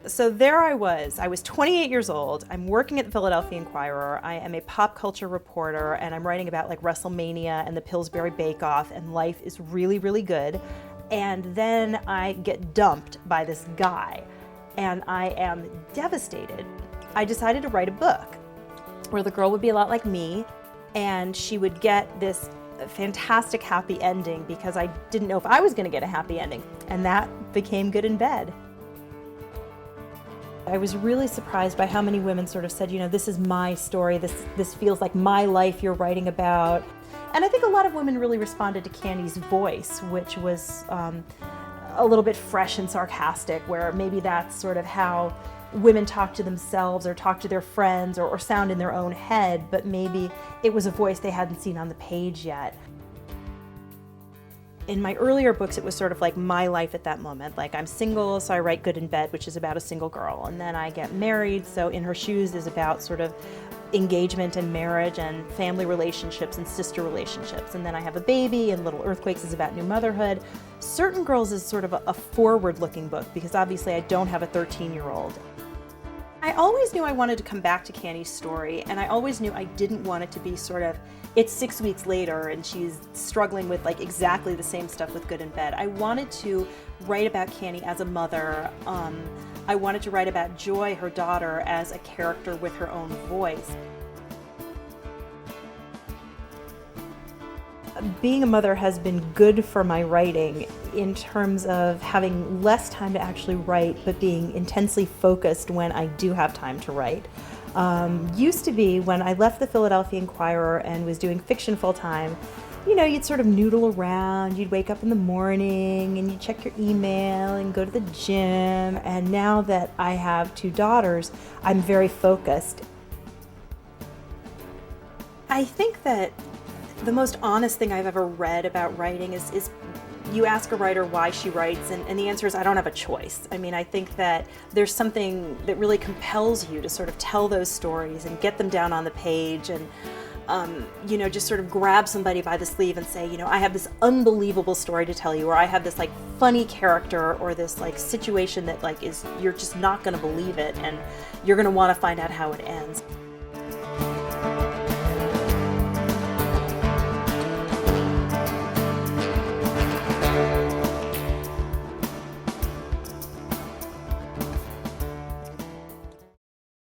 So there I was 28 years old, I'm working at the Philadelphia Inquirer, I am a pop culture reporter, and I'm writing about like WrestleMania and the Pillsbury Bake Off, and life is really, really good. And then I get dumped by this guy, and I am devastated. I decided to write a book where the girl would be a lot like me, and she would get this fantastic happy ending because I didn't know if I was going to get a happy ending, and that became Good in Bed. I was really surprised by how many women sort of said, you know, this is my story, this feels like my life you're writing about. And I think a lot of women really responded to Cannie's voice, which was a little bit fresh and sarcastic, where maybe that's sort of how women talk to themselves or talk to their friends or sound in their own head, but maybe it was a voice they hadn't seen on the page yet. In my earlier books, it was sort of like my life at that moment. Like, I'm single, so I write Good in Bed, which is about a single girl. And then I get married, so In Her Shoes is about sort of engagement and marriage and family relationships and sister relationships. And then I have a baby, and Little Earthquakes is about new motherhood. Certain Girls is sort of a forward-looking book because obviously I don't have a 13-year-old. I always knew I wanted to come back to Cannie's story, and I always knew I didn't want it to be sort of, it's 6 weeks later and she's struggling with like exactly the same stuff with Good in Bed. I wanted to write about Cannie as a mother. I wanted to write about Joy, her daughter, as a character with her own voice. Being a mother has been good for my writing in terms of having less time to actually write, but being intensely focused when I do have time to write. Used to be when I left the Philadelphia Inquirer and was doing fiction full-time, you know, you'd sort of noodle around, you'd wake up in the morning and you'd check your email and go to the gym. And now that I have 2 daughters, I'm very focused. I think that the most honest thing I've ever read about writing is you ask a writer why she writes, and the answer is I don't have a choice. I mean, I think that there's something that really compels you to sort of tell those stories and get them down on the page and, you know, just sort of grab somebody by the sleeve and say, you know, I have this unbelievable story to tell you, or I have this like funny character or this like situation that like you're just not going to believe it and you're going to want to find out how it ends.